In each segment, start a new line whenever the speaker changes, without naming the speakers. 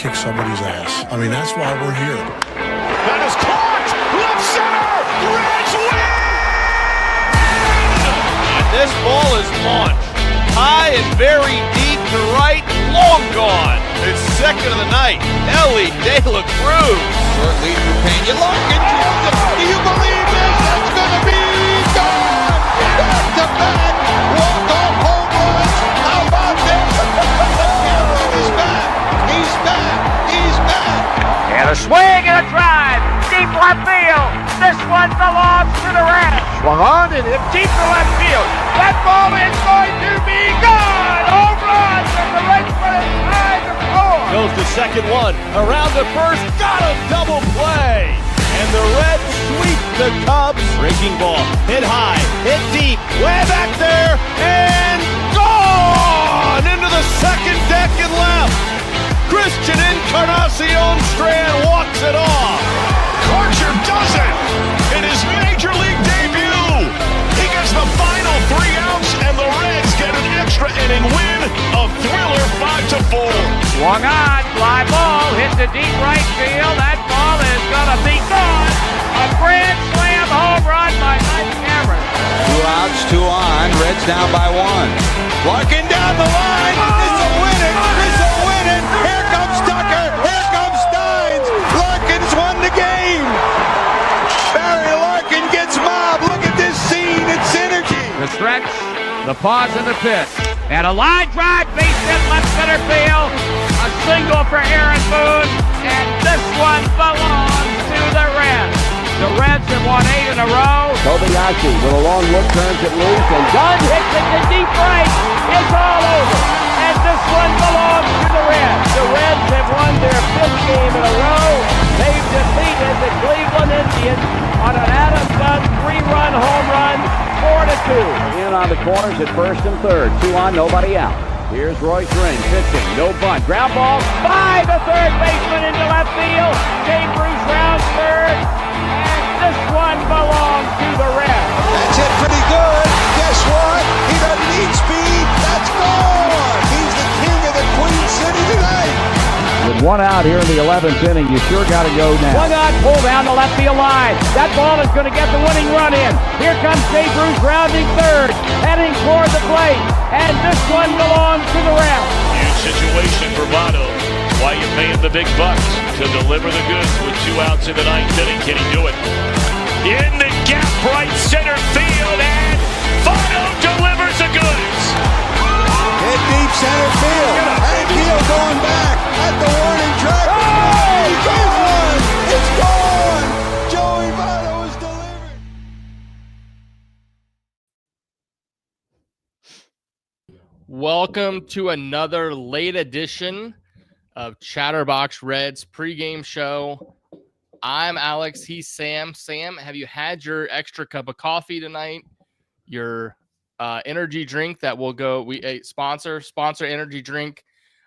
kick somebody's ass. I mean, that's why we're here.
That is caught! Left center! Reds win! And this ball is launched. High and very deep to right, long gone. It's second of the night. Elly De La Cruz.
Short lead for Pena. Larkin drills it. Do you believe this? It's going to be gone! Back to back! Walk-off home runs! How about this? He's back! He's back! He's back!
And a swing and a drive. Deep left field. This one belongs to the Reds. Swung on and hit deep to left field. That ball is going to be gone. Home run. And the Reds put it tied to score.
Goes to second one. Around the first. Got a double play. And the Reds sweep the Cubs. Breaking ball. Hit high. Hit deep. Way back there. And gone. Into the second deck and left. Christian Encarnacion Strand walks it off. Karcher does it in his major league debut. He gets the final 3 outs, and the Reds get an extra inning win. A thriller 5-4.
Swung on. Fly ball. Hit the deep right field. That ball is going to be gone. A grand slam home run by Mike Cameron.
2 outs, 2 on. Reds down by 1. Larkin down the line. It's a winner. It's a winner. Here comes Tucker. Here comes Steins. Larkin's won the game. Barry Larkin gets mobbed. Look at this scene. It's synergy.
The stretch, the pause, and the pitch. And a line drive, base hit left center field. A single for Aaron Boone. And this one belongs to the Reds. The Reds have won 8 in a row.
Kobayashi with a long look turns it loose, and Dunn hits it to deep right. It's all over. And this one belongs to the Reds. The Reds have won their 5th game in a row. They've defeated the Cleveland Indians on an Adam Dunn 3-run home run, 4-2. In on the corners at first and third. 2 on, nobody out. Here's Royce Ring pitching, no bunt. Ground ball by the third baseman into left field. Jay Bruce rounds third. This one belongs to the Reds.
That's it pretty good. Guess what? He doesn't need speed. That's gone. He's the king of the Queen City tonight.
With 1 out here in the 11th inning, you sure got to go now.
Swung on, pull down the left field line. That ball is going to get the winning run in. Here comes Jay Bruce rounding third, heading toward the plate. And this one belongs to the Reds.
Huge situation for Votto. Why you paying the big bucks to deliver the goods with 2 outs in the 9th inning? Can he do it? In the gap right center field, and Votto delivers the goods.
Hit deep center field. Hank Hill going back at the warning track. Oh, he gets one. It's gone. Joey Votto is delivered.
Welcome to another late edition of Chatterbox Reds pregame show. I'm Alex. He's Sam. Sam, have you had your extra cup of coffee tonight? Your energy drink that will go. We sponsor energy drink.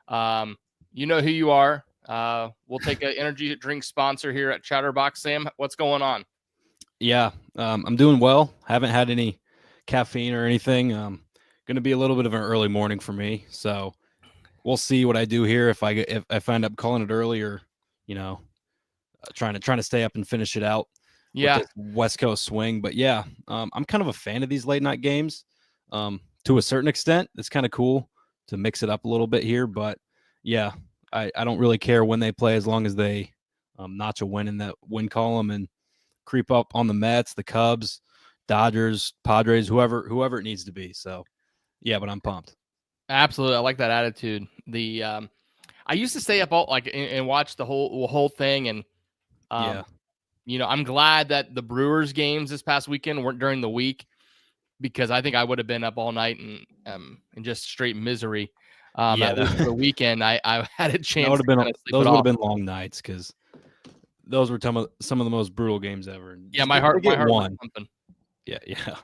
You know who you are. We'll take an energy drink sponsor here at Chatterbox. Sam, what's going on?
Yeah, I'm doing well. Haven't had any caffeine or anything. Going to be a little bit of an early morning for me, so we'll see what I do here. If I end up calling it early, or trying to stay up and finish it out.
Yeah,
with this West Coast swing. But yeah, I'm kind of a fan of these late night games. To a certain extent, it's kind of cool to mix it up a little bit here. But yeah, I don't really care when they play as long as they notch a win in that win column and creep up on the Mets, the Cubs, Dodgers, Padres, whoever it needs to be. So yeah, but I'm pumped.
Absolutely. I like that attitude. I used to stay up all and watch the whole thing. And, I'm glad that the Brewers games this past weekend weren't during the week, because I think I would have been up all night and in just straight misery. The weekend I had a chance.
Those would have been long nights, because those were some of the most brutal games ever.
Yeah, my heart
won.
was pumping.
Yeah.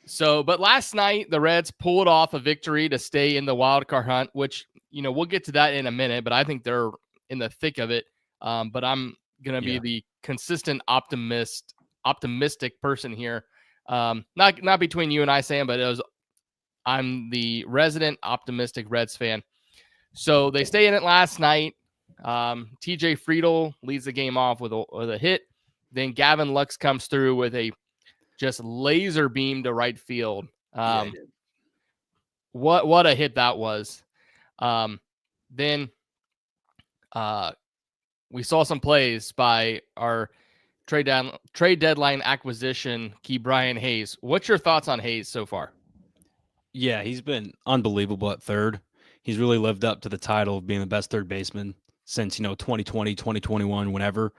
So, but last night the Reds pulled off a victory to stay in the wild card hunt, which, we'll get to that in a minute, but I think they're in the thick of it. But I'm going to be the consistent optimistic person here. Not between you and I, Sam, but I'm the resident optimistic Reds fan. So they stay in it last night. TJ Friedel leads the game off with a hit. Then Gavin Lux comes through with a just laser beam to right field. What a hit that was. Then we saw some plays by our trade deadline acquisition, Brian Hayes. What's your thoughts on Hayes so far?
Yeah, he's been unbelievable at third. He's really lived up to the title of being the best third baseman since, 2020, 2021, whenever.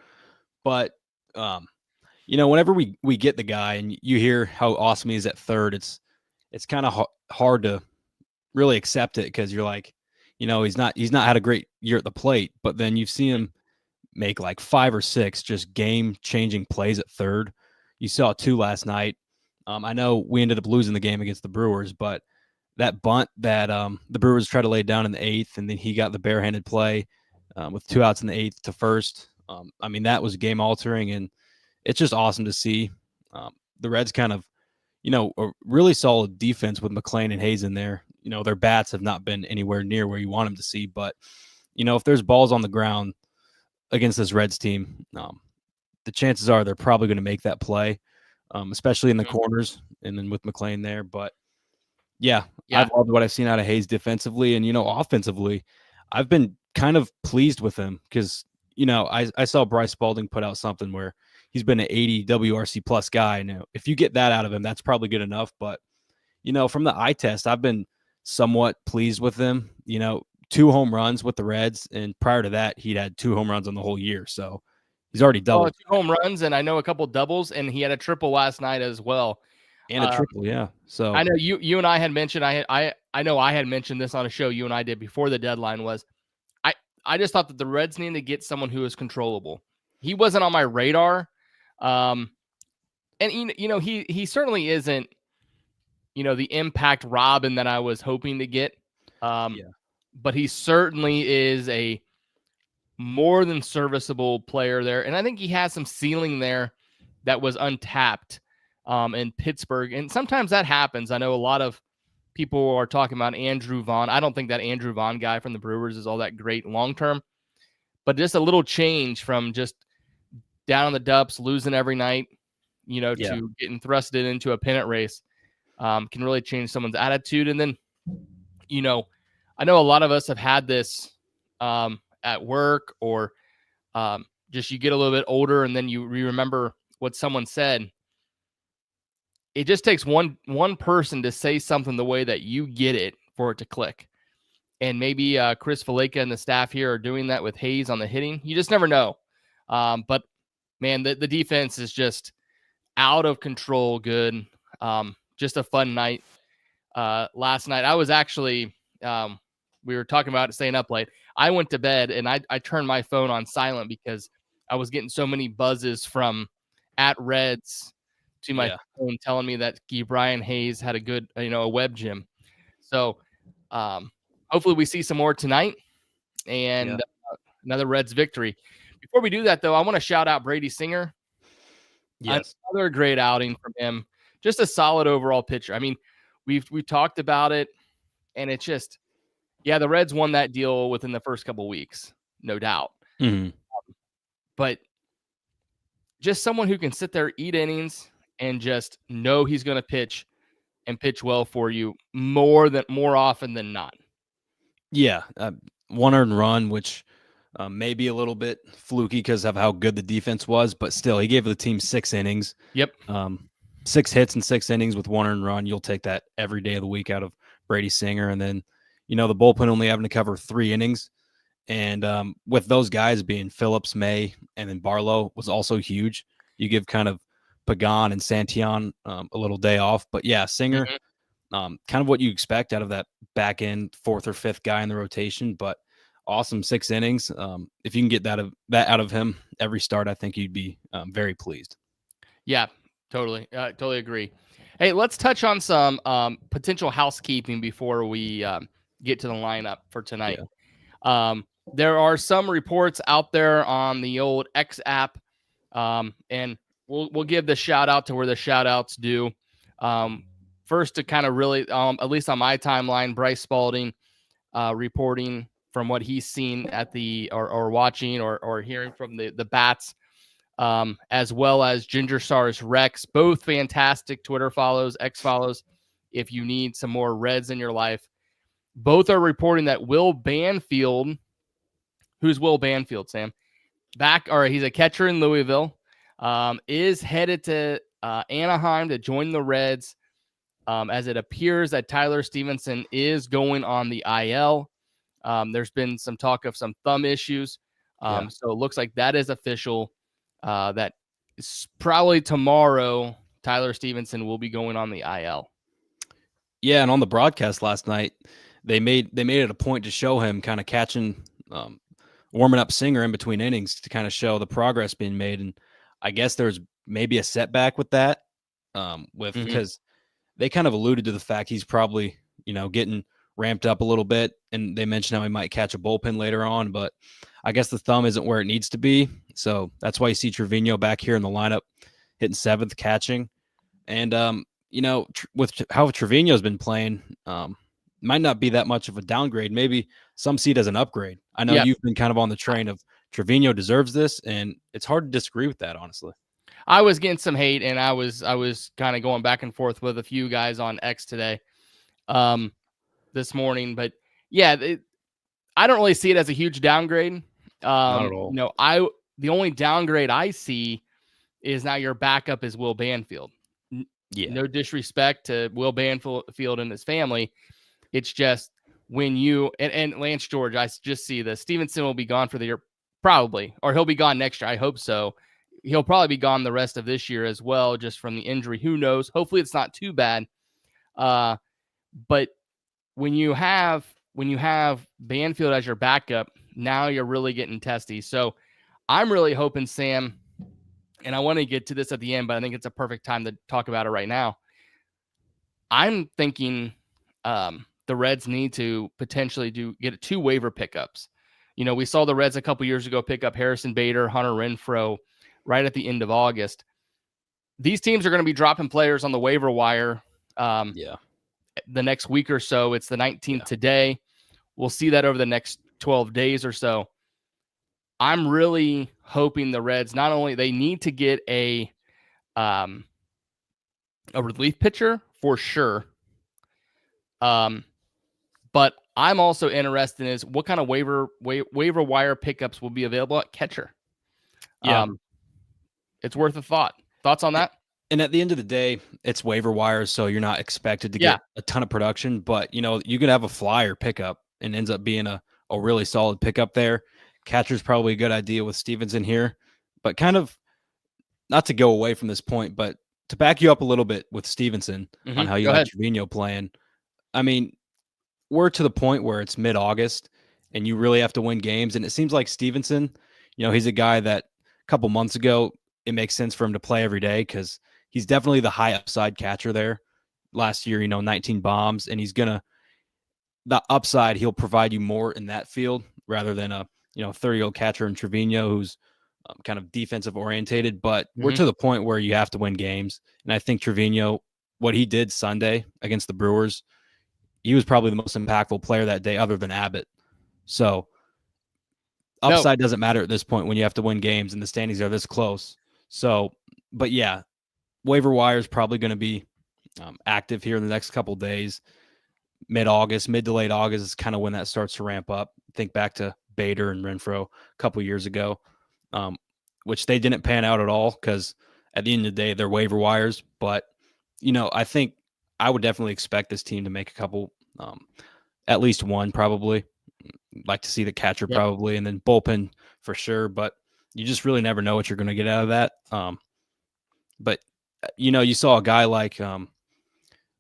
But, whenever we get the guy and you hear how awesome he is at third, it's kind of hard to really accept it because you're like, he's not had a great year at the plate, but then you've seen him make like 5 or 6 just game-changing plays at third. You saw 2 last night. I know we ended up losing the game against the Brewers, but that bunt that the Brewers tried to lay down in the 8th, and then he got the barehanded play with 2 outs in the 8th to first. That was game-altering, and it's just awesome to see. The Reds kind of, a really solid defense with McLean and Hayes in there. Their bats have not been anywhere near where you want them to see, but, if there's balls on the ground against this Reds team, the chances are they're probably going to make that play, especially in the corners and then with McLean there. But yeah, I've loved what I've seen out of Hayes defensively, and offensively, I've been kind of pleased with him because I saw Bryce Spalding put out something where he's been an 80 WRC plus guy. Now, if you get that out of him, that's probably good enough. But from the eye test, I've been somewhat pleased with him. 2 home runs with the Reds, and prior to that, he'd had 2 home runs on the whole year. So he's already doubled.
2 home runs, and I know a couple doubles, and he had a triple last night as well.
And a triple, yeah. So
I know you and I had mentioned I know I had mentioned this on a show you and I did before the deadline was I just thought that the Reds needed to get someone who is controllable. He wasn't on my radar. And he certainly isn't the impact Robin that I was hoping to get. But he certainly is a more than serviceable player there. And I think he has some ceiling there that was untapped in Pittsburgh. And sometimes that happens. I know a lot of people are talking about Andrew Vaughn. I don't think that Andrew Vaughn guy from the Brewers is all that great long-term, but just a little change from just down on the dumps, losing every night, to getting thrusted into a pennant race can really change someone's attitude. And then, I know a lot of us have had this at work or just you get a little bit older and then you remember what someone said. It just takes one person to say something the way that you get it for it to click. And maybe Chris Faleka and the staff here are doing that with Hayes on the hitting. You just never know. But, man, the defense is just out of control good. Just a fun night. Last night, I was actually we were talking about staying up late. I went to bed, and I turned my phone on silent because I was getting so many buzzes from at Reds to my phone telling me that Brian Hayes had a good, a web gym. So hopefully we see some more tonight and another Reds victory. Before we do that, though, I want to shout out Brady Singer.
Yes.
Another great outing from him. Just a solid overall pitcher. I mean, we've talked about it, and it's just, the Reds won that deal within the first couple weeks, no doubt.
Mm-hmm.
But just someone who can sit there, eat innings, and just know he's going to pitch and pitch well for you more often than not.
Yeah, 1 earned run, which may be a little bit fluky because of how good the defense was, but still, he gave the team 6 innings.
Yep.
6 hits and 6 innings with 1 earned run. You'll take that every day of the week out of Brady Singer. And then, the bullpen only having to cover 3 innings. And with those guys being Phillips, May, and then Barlow was also huge. You give kind of Pagan and Santillan a little day off. But, Singer, kind of what you expect out of that back end 4th or 5th guy in the rotation. But awesome 6 innings. If you can get that out of him every start, I think you'd be very pleased. Yeah,
totally agree. Hey, let's touch on some potential housekeeping before we get to the lineup for tonight. There are some reports out there on the old X app, and we'll give the shout out to where the shout outs do. First, to kind of really, at least on my timeline, Bryce Spalding reporting from what he's seen at the or watching or hearing from the bats, as well as Ginger Stars Rex, both fantastic Twitter follows, X follows. If you need some more Reds in your life, both are reporting that Will Banfield, who's Will Banfield, Sam? He's a catcher in Louisville, is headed to Anaheim to join the Reds, as it appears that Tyler Stevenson is going on the IL. There's been some talk of some thumb issues. So it looks like that is official. That is probably tomorrow, Tyler Stevenson will be going on the IL.
Yeah, and on the broadcast last night, they made it a point to show him kind of catching, warming up Singer in between innings to kind of show the progress being made. And I guess there's maybe a setback with that, because they kind of alluded to the fact he's probably, getting ramped up a little bit. And they mentioned how he might catch a bullpen later on, but I guess the thumb isn't where it needs to be. So that's why you see Trevino back here in the lineup hitting seventh, catching. And, with how Trevino's been playing, might not be that much of a downgrade. Maybe some see it as an upgrade. I know you've been kind of on the train of Trevino deserves this, and it's hard to disagree with that, honestly.
I was getting some hate, and I was kind of going back and forth with a few guys on X today, this morning. But yeah, I don't really see it as a huge downgrade.
Not at all.
The only downgrade I see is now your backup is Will Banfield.
Yeah.
No disrespect to Will Banfield and his family. It's just when you and Lance George, I just see this. Stevenson will be gone for the year, probably, or he'll be gone next year. I hope so. He'll probably be gone the rest of this year as well, just from the injury. Who knows? Hopefully it's not too bad. But when you have Banfield as your backup, now you're really getting testy. So I'm really hoping, Sam, and I want to get to this at the end, but I think it's a perfect time to talk about it right now. I'm thinking the Reds need to potentially get 2 waiver pickups. We saw the Reds a couple years ago pick up Harrison Bader, Hunter Renfroe right at the end of August. These teams are going to be dropping players on the waiver wire the next week or so. It's the 19th today. We'll see that over the next 12 days or so. I'm really hoping the Reds, not only they need to get a relief pitcher for sure, but I'm also interested in what kind of waiver wire pickups will be available at catcher. It's worth a thought. Thoughts on that?
And at the end of the day, it's waiver wires, so you're not expected to get a ton of production. But, you could have a flyer pickup and ends up being a really solid pickup there. Catcher's probably a good idea with Stevenson here. But kind of, not to go away from this point, but to back you up a little bit with Stevenson on how you like Trevino playing. I mean, we're to the point where it's mid-August, and you really have to win games. And it seems like Stevenson, he's a guy that a couple months ago, it makes sense for him to play every day because he's definitely the high upside catcher there. Last year, 19 bombs, and the upside, he'll provide you more in that field rather than a 30-year-old catcher in Trevino who's kind of defensive orientated. But we're to the point where you have to win games. And I think Trevino, what he did Sunday against the Brewers, he was probably the most impactful player that day other than Abbott. So upside doesn't matter at this point when you have to win games and the standings are this close. So, but yeah, waiver wire is probably going to be active here in the next couple of days. Mid to late August is kind of when that starts to ramp up. Think back to Bader and Renfroe a couple years ago, which they didn't pan out at all because at the end of the day, they're waiver wires. But, I think I would definitely expect this team to make a couple, at least one probably. Like to see the catcher probably, and then bullpen for sure. But you just really never know what you're going to get out of that. But, you saw a guy like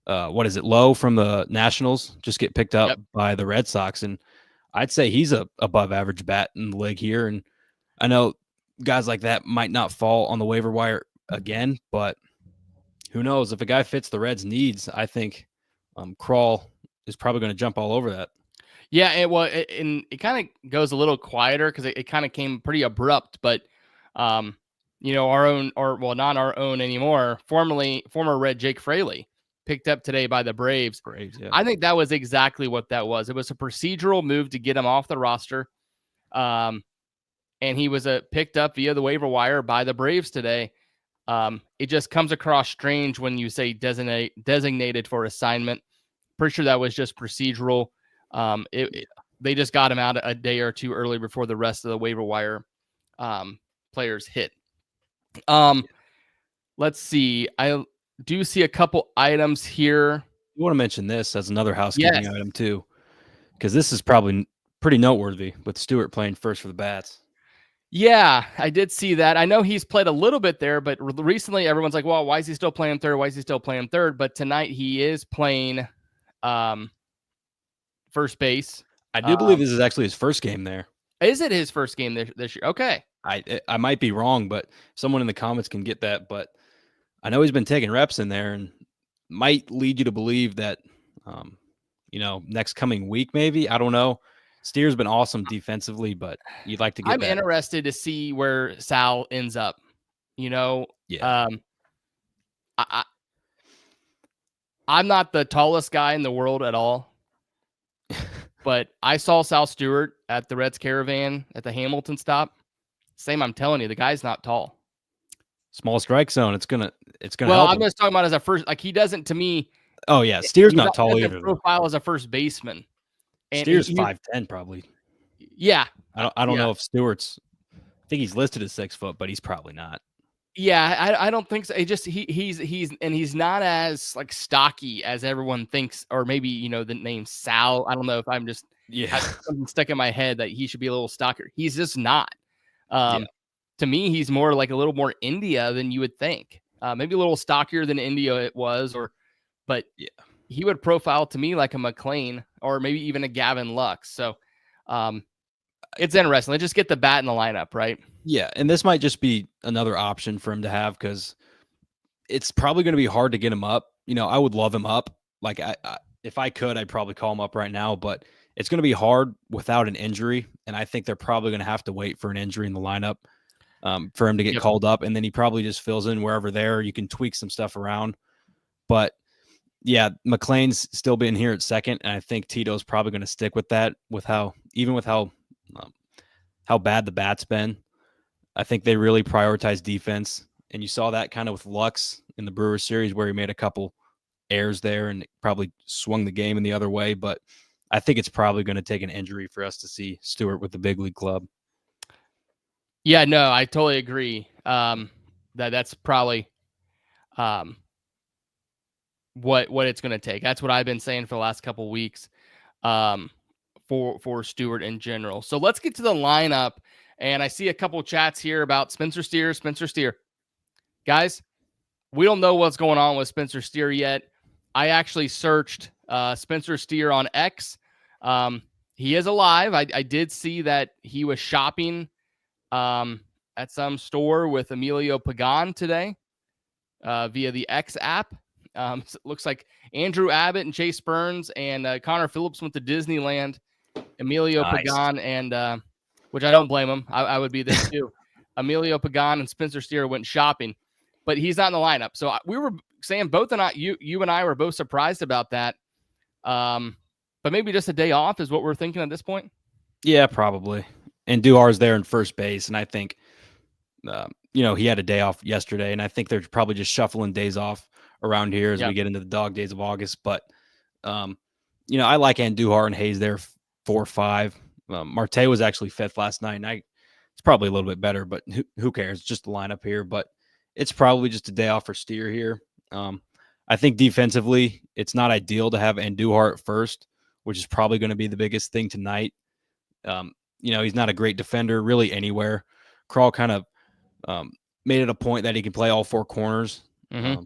Lowe from the Nationals just get picked up by the Red Sox. And I'd say he's a above average bat in the league here. And I know guys like that might not fall on the waiver wire again, but who knows? If a guy fits the Reds' needs, I think Krall is probably going to jump all over that.
Yeah, it kind of goes a little quieter because it kind of came pretty abrupt, but our own, not our own anymore, former Red Jake Fraley picked up today by the Braves.
Yeah.
I think that was exactly what that was. It was a procedural move to get him off the roster. And he was picked up via the waiver wire by the Braves today. It just comes across strange when you say designated for assignment. Pretty sure that was just procedural. They just got him out a day or two early before the rest of the waiver wire players hit. Let's see. I do see a couple items here.
You want to mention this as another housekeeping item too, because this is probably pretty noteworthy with Stewart playing first for the Bats.
Yeah, I did see that. I know he's played a little bit there, but recently everyone's like, well, why is he still playing third? Why is he still playing third? But tonight he is playing first base.
I do believe this is actually his first game there.
Is it his first game this year? Okay.
I might be wrong, but someone in the comments can get that. But I know he's been taking reps in there and might lead you to believe that, next coming week, maybe. I don't know. Steer's been awesome defensively, but you'd like to get
I'm
that.
interested to see where Sal ends up.
Yeah.
I'm not the tallest guy in the world at all, but I saw Sal Stewart at the Reds Caravan at the Hamilton stop. Same, I'm telling you, the guy's not tall.
Small strike zone. It's gonna.
Well,
help
I'm
him.
just talking about as a first. Like he doesn't to me.
Oh yeah, Steer's
He's
not tall
doesn't
either.
Profile as a first baseman. And
Steer's 5'10" probably.
Yeah.
I don't know if Stewart's. I think he's listed as 6 foot, but he's probably not.
Yeah, I don't think so. It just he's not as like stocky as everyone thinks, or maybe the name Sal. I don't know if I'm just have something stuck in my head that he should be a little stockier. He's just not. To me, he's more like a little more India than you would think. Maybe a little stockier than India it was, but he would profile to me like a McLean or maybe even a Gavin Lux. So it's interesting. Let's just get the bat in the lineup, right?
Yeah, and this might just be another option for him to have because it's probably going to be hard to get him up. I would love him up. Like if I could, I'd probably call him up right now, but it's going to be hard without an injury, and I think they're probably going to have to wait for an injury in the lineup for him to get called up, and then he probably just fills in wherever there. You can tweak some stuff around, but yeah, McLean's still being here at second, and I think Tito's probably going to stick with that. With how bad the bat's been, I think they really prioritize defense, and you saw that kind of with Lux in the Brewers series where he made a couple errors there and probably swung the game in the other way. But I think it's probably going to take an injury for us to see Stewart with the big league club.
Yeah, no, I totally agree. That's probably what it's going to take. That's what I've been saying for the last couple of weeks for Stewart in general. So let's get to the lineup. And I see a couple of chats here about Spencer Steer. Guys, we don't know what's going on with Spencer Steer yet. I actually searched Spencer Steer on X. He is alive. I did see that he was shopping at some store with Emilio Pagan today via the X app. So it looks like Andrew Abbott and Chase Burns and Connor Phillips went to Disneyland. Emilio Pagan and which I don't blame him. I would be there too. Emilio Pagan and Spencer Steer went shopping, but he's not in the lineup. So we were saying you and I were both surprised about that. But maybe just a day off is what we're thinking at this point.
Yeah, probably. And Duhar's there in first base, and I think he had a day off yesterday, and I think they're probably just shuffling days off around here as we get into the dog days of August. But I like Andujar and Hayes there 4-5. Marte was actually 5th last night, and it's probably a little bit better, but who cares? It's just the lineup here, but it's probably just a day off for Steer here. I think defensively, it's not ideal to have Andujar at first, which is probably going to be the biggest thing tonight. He's not a great defender really anywhere. Krall kind of made it a point that he can play all 4 corners.
Mm-hmm.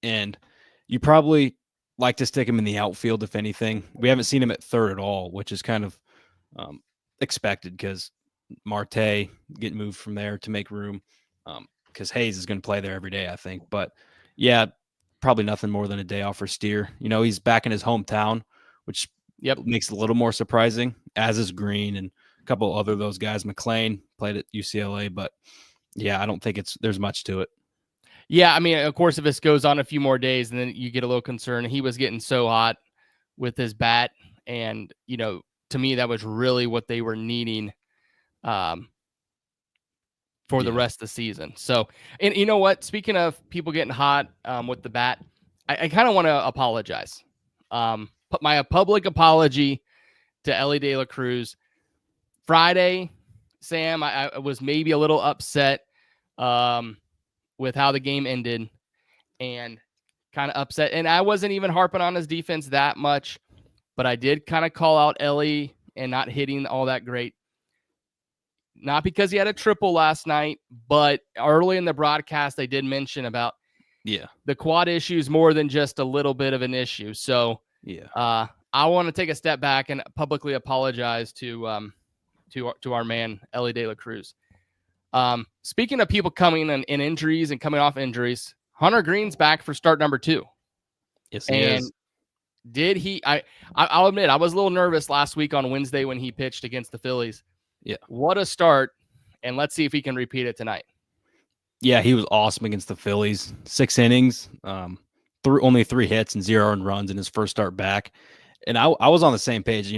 And you probably like to stick him in the outfield, if anything. We haven't seen him at third at all, which is kind of expected because Marte getting moved from there to make room because Hayes is going to play there every day, I think. But, yeah, probably nothing more than a day off for Steer. He's back in his hometown, which makes it a little more surprising, as is Greene and a couple other those guys. McLean played at UCLA, but, yeah, I don't think there's much to it.
Yeah, I mean, of course, if this goes on a few more days, and then you get a little concerned. He was getting so hot with his bat, and to me, that was really what they were needing for the rest of the season. So, and you know what? Speaking of people getting hot with the bat, I kind of want to apologize. Put my public apology to Elly De La Cruz. Friday, Sam, I was maybe a little upset with how the game ended, and kind of upset. And I wasn't even harping on his defense that much, but I did kind of call out Elly and not hitting all that great. Not because he had a triple last night, but early in the broadcast, they did mention about the quad issues more than just a little bit of an issue. So I want to take a step back and publicly apologize to our man, Elly De La Cruz. Speaking of people coming in injuries and coming off injuries, Hunter Greene's back for start number 2.
Yes, he is.
Did he? I'll admit I was a little nervous last week on Wednesday when he pitched against the Phillies. Yeah, what a start! And let's see if he can repeat it tonight.
Yeah, he was awesome against the Phillies. 6 innings, only 3 hits and 0 earned runs in his first start back. And I was on the same page.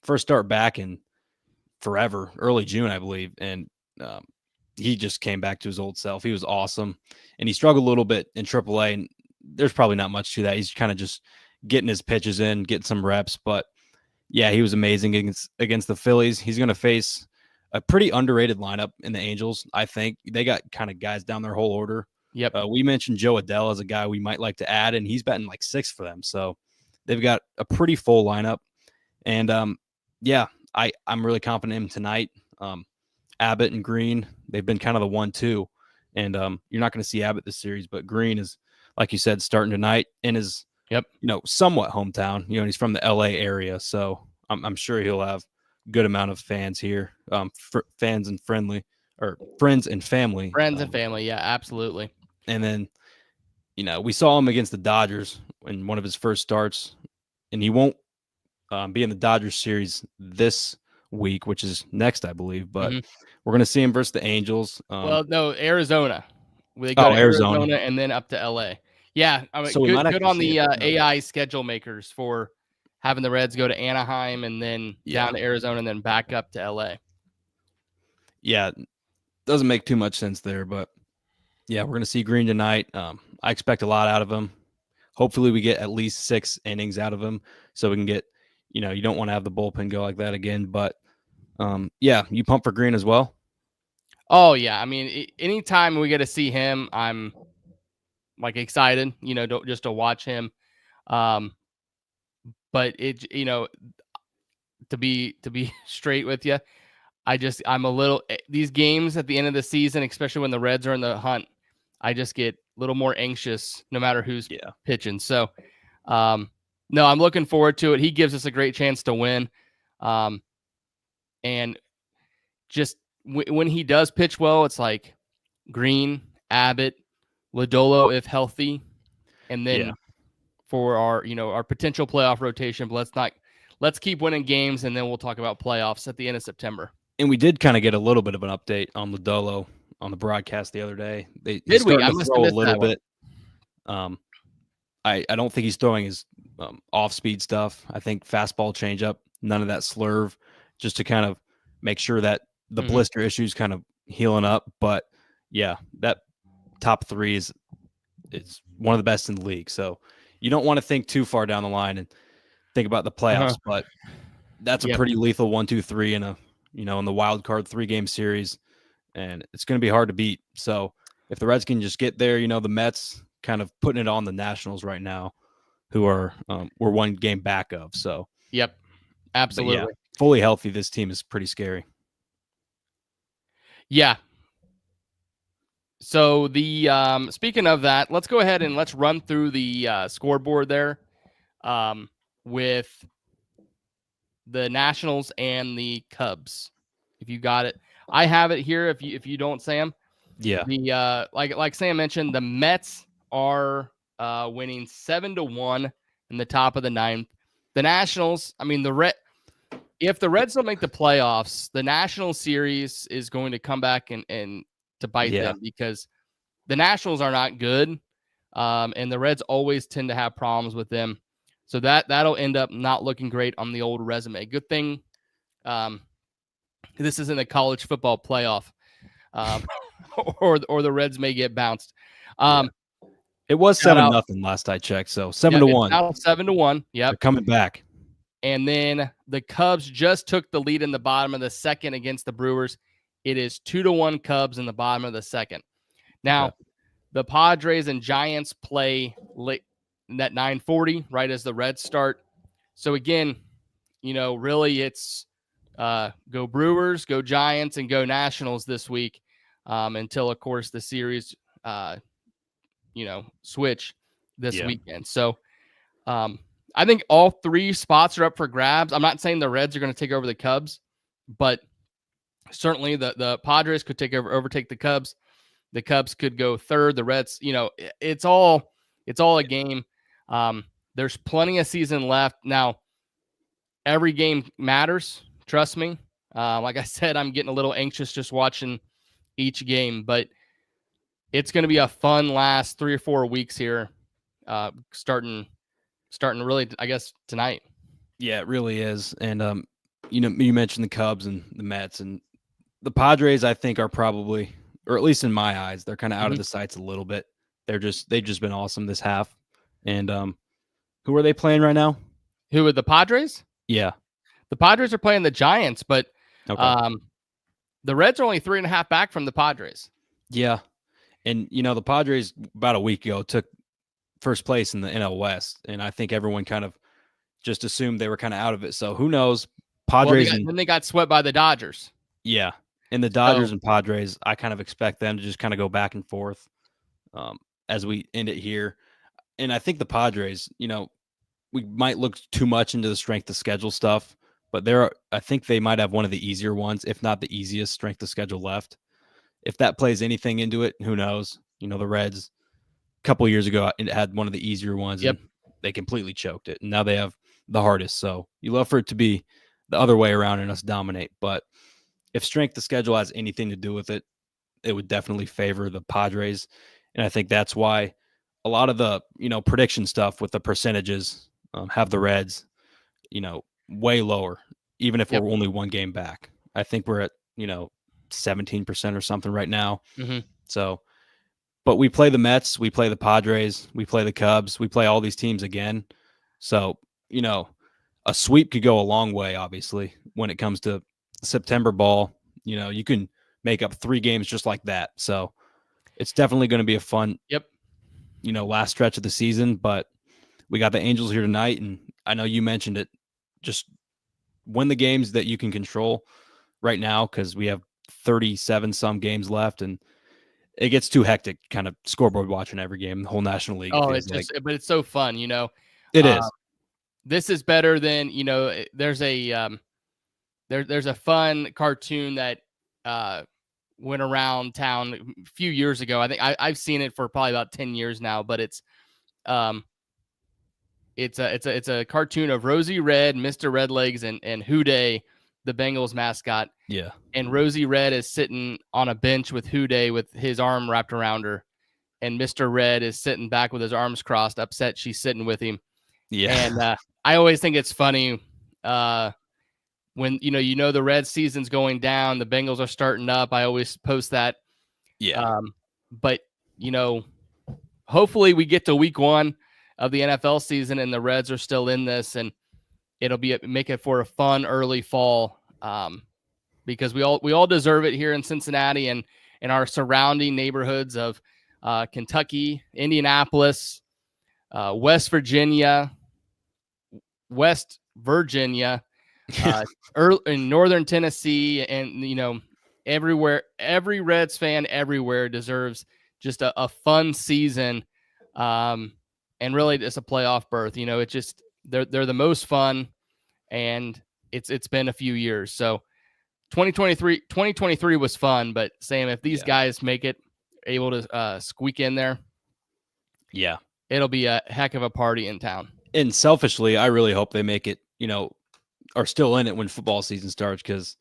First start back in forever, early June, I believe, and he just came back to his old self. He was awesome, and he struggled a little bit in AAA. And there's probably not much to that. He's kind of just getting his pitches in, getting some reps, but. Yeah, he was amazing against the Phillies. He's going to face a pretty underrated lineup in the Angels. I think they got kind of guys down their whole order.
Yep.
We mentioned Joe Adell as a guy we might like to add, and he's batting like 6th for them. So they've got a pretty full lineup. And I'm really confident in him tonight. Abbott and Greene, they've been kind of the 1-2. And you're not going to see Abbott this series, but Greene is, like you said, starting tonight in his somewhat hometown. And he's from the LA area, so I'm sure he'll have a good amount of fans here, friends and family.
Friends and family, yeah, absolutely.
And then, we saw him against the Dodgers in one of his first starts, and he won't be in the Dodgers series this week, which is next, I believe. But we're going to see him versus the Angels.
No, Arizona. They go to Arizona and then up to LA. Yeah, I mean, so good on the AI schedule makers for having the Reds go to Anaheim and then down to Arizona and then back up to LA.
Yeah, doesn't make too much sense there, but yeah, we're going to see Greene tonight. I expect a lot out of him. Hopefully we get at least 6 innings out of him so we can get, you don't want to have the bullpen go like that again, but you pump for Greene as well?
Oh, yeah. I mean, anytime we get to see him, I'm excited, just to watch him. But to be straight with you, I'm a little, these games at the end of the season, especially when the Reds are in the hunt, I just get a little more anxious no matter who's pitching. So, no, I'm looking forward to it. He gives us a great chance to win. And just when he does pitch well, it's like Greene, Abbott, Lodolo if healthy, and then for our potential playoff rotation. But let's keep winning games, and then we'll talk about playoffs at the end of September.
And we did kind of get a little bit of an update on Lodolo on the broadcast the other day.
Did we? I must have missed
a little bit. I don't think he's throwing his off-speed stuff. I think fastball, changeup, none of that slurve, just to kind of make sure that the blister issues kind of healing up. But yeah, that top 3 is one of the best in the league. So you don't want to think too far down the line and think about the playoffs, but that's a pretty lethal 1-2-3 in in the wild card 3-game series, and it's going to be hard to beat. So if the Reds can just get there, the Mets kind of putting it on the Nationals right now, who are we're 1 game back of. So
absolutely.
Fully healthy, this team is pretty scary.
Yeah. So the speaking of that, let's go ahead and let's run through the scoreboard there with the Nationals and the Cubs. If you got it, I have it here. If you don't, Sam.
Yeah.
The like Sam mentioned, the Mets are winning 7-1 in the top of the 9th. The Nationals, I mean if the Reds don't make the playoffs, the National Series is going to come back and to bite them, because the Nationals are not good, and the Reds always tend to have problems with them. So that'll end up not looking great on the old resume. Good thing this isn't a college football playoff, or the Reds may get bounced.
It was
Shout
7-0 last I checked, so 7-1.
Now 7-1. Yep.
They're coming back.
And then the Cubs just took the lead in the bottom of the second against the Brewers. It is 2-1 Cubs in the bottom of the second. Now, the Padres and Giants play late at 9:40, right as the Reds start. So again, really it's go Brewers, go Giants, and go Nationals this week until, of course, the series switch this weekend. So I think all three spots are up for grabs. I'm not saying the Reds are going to take over the Cubs, but certainly the Padres could overtake the Cubs. The Cubs could go third. The Reds, it's all a game. There's plenty of season left. Now, every game matters. Trust me. Like I said, I'm getting a little anxious just watching each game, but it's going to be a fun last 3 or 4 weeks here, starting really, I guess, tonight.
Yeah, it really is. And you mentioned the Cubs and the Mets, and the Padres, I think, are probably, or at least in my eyes, they're kind of out of the sights a little bit. They've just been awesome this half. And who are they playing right now?
Who are the Padres?
Yeah,
the Padres are playing the Giants, but
okay.
The Reds are only 3.5 back from the Padres.
Yeah, and the Padres about a week ago took first place in the NL West, and I think everyone kind of just assumed they were kind of out of it. So who knows? Padres,
then they got swept by the Dodgers.
Yeah, and the Dodgers and Padres, I kind of expect them to just kind of go back and forth as we end it here. And I think the Padres, we might look too much into the strength of schedule stuff, but I think they might have one of the easier ones, if not the easiest strength of schedule left. If that plays anything into it, who knows? The Reds a couple of years ago it had one of the easier ones.
Yep.
And they completely choked it, and now they have the hardest. So you love for it to be the other way around and us dominate. But if strength of schedule has anything to do with it, it would definitely favor the Padres. And I think that's why a lot of the, prediction stuff with the percentages have the Reds, way lower, even if we're only one game back. I think we're at, 17% or something right now.
Mm-hmm.
So, but we play the Mets, we play the Padres, we play the Cubs, we play all these teams again. So, a sweep could go a long way, obviously, when it comes to September ball. You can make up 3 games just like that. So it's definitely going to be a fun, last stretch of the season. But we got the Angels here tonight, and I know you mentioned it. Just win the games that you can control right now, because we have 37 some games left, and it gets too hectic kind of scoreboard watching every game, the whole National League.
Oh, but it's so fun,
It is.
This is better than, there's a there's a fun cartoon that went around town a few years ago. I think I've seen it for probably about 10 years now, but it's a cartoon of Rosie Red, Mr. Redlegs, and Houday, the Bengals mascot.
Yeah.
And Rosie Red is sitting on a bench with Houday with his arm wrapped around her, and Mr. Red is sitting back with his arms crossed, upset she's sitting with him.
Yeah.
And I always think it's funny when the Red season's going down, the Bengals are starting up. I always post that.
Yeah.
But hopefully we get to week 1 of the NFL season and the Reds are still in this, and it'll make it for a fun early fall, because we all deserve it here in Cincinnati and in our surrounding neighborhoods of Kentucky, Indianapolis, West Virginia, in Northern Tennessee, and everywhere. Every Reds fan everywhere deserves just a fun season, and really just a playoff berth. It's just they're the most fun, and it's been a few years. So 2023 was fun, but Sam, if these guys make it able to squeak in there, it'll be a heck of a party in town.
And selfishly, I really hope they make it, are still in it when football season starts, because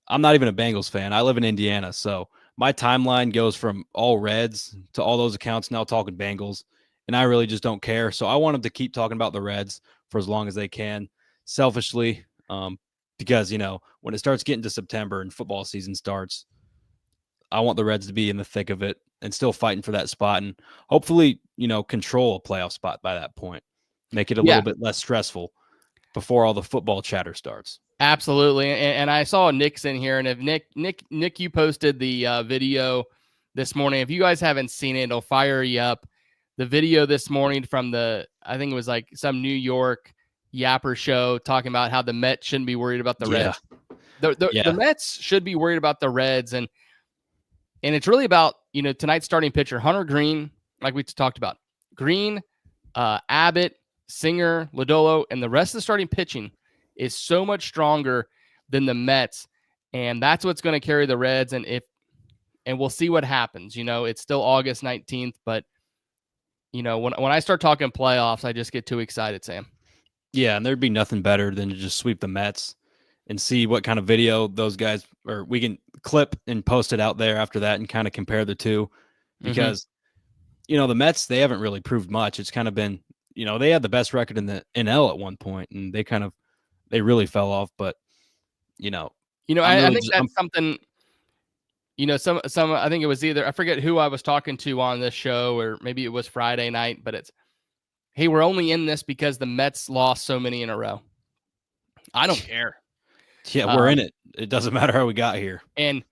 I'm not even a Bengals fan. I live in Indiana, so my timeline goes from all Reds to all those accounts now talking Bengals, and I really just don't care. So I want them to keep talking about the Reds for as long as they can, selfishly, because, you know, when it starts getting to September and football season starts, I want the Reds to be in the thick of it and still fighting for that spot and hopefully, you know, control a playoff spot by that point. Make it a little bit less stressful before all the football chatter starts.
Absolutely. And I saw Nick's in here. And if Nick, you posted the video this morning. If you guys haven't seen it, it'll fire you up. The video this morning from I think it was like some New York yapper show talking about how the Mets shouldn't be worried about the Reds. The Mets should be worried about the Reds. And it's really about, you know, tonight's starting pitcher, Hunter Greene, like we talked about. Greene, Abbott, Singer, Lodolo, and the rest of the starting pitching is so much stronger than the Mets. And that's what's going to carry the Reds. And we'll see what happens. You know, it's still August 19th, but, you know, when I start talking playoffs, I just get too excited, Sam.
Yeah, and there'd be nothing better than to just sweep the Mets and see what kind of video those guys, or we can clip and post it out there after that and kind of compare the two. Because, you know, the Mets, they haven't really proved much. It's kind of been, you know, they had the best record in the NL at one point, and they really fell off. But, you know,
I think that's something, you know, some, I think it was either, I forget who I was talking to on this show, or maybe it was Friday night, but it's, hey, we're only in this because the Mets lost so many in a row. I don't care.
Yeah, we're in it. It doesn't matter how we got here. And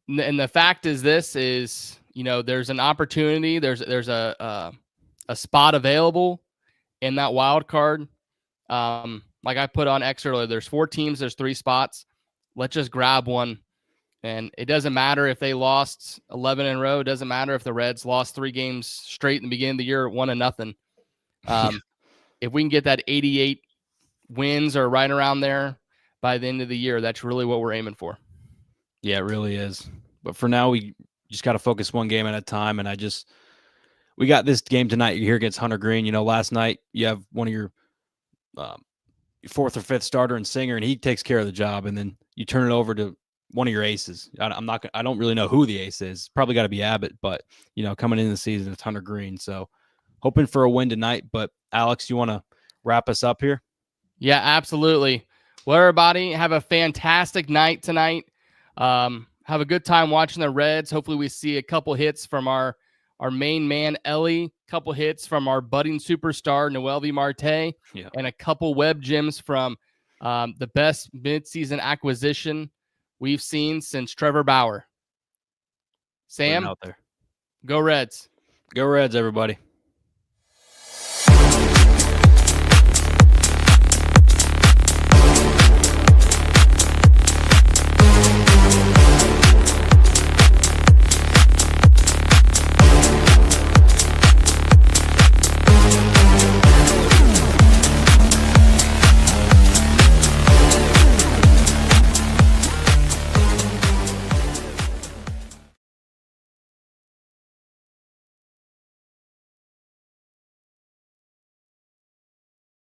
the fact is, you know, there's an opportunity. There's a spot available in that wild card. Like I put on X earlier, there's 4 teams, there's 3 spots. Let's just grab one. And it doesn't matter if they lost 11 in a row. It doesn't matter if the Reds lost 3 games straight in the beginning of the year, 1-0. If we can get that 88 wins or right around there by the end of the year, that's really what we're aiming for.
Yeah, it really is. But for now, we just got to focus one game at a time. And we got this game tonight here against Hunter Greene. You know, last night you have one of your 4th or 5th starter and Singer, and he takes care of the job. And then you turn it over to one of your aces. I don't really know who the ace is. Probably got to be Abbott, but, you know, coming into the season, it's Hunter Greene. So hoping for a win tonight. But Alex, you want to wrap us up here?
Yeah, absolutely. Well, everybody, have a fantastic night tonight. Have a good time watching the Reds. Hopefully we see a couple hits from our main man, Elly, a couple hits from our budding superstar, Noel V. Marte, and a couple web gems from the best midseason acquisition we've seen since Trevor Bauer. Sam,
out there.
Go Reds.
Go Reds, everybody.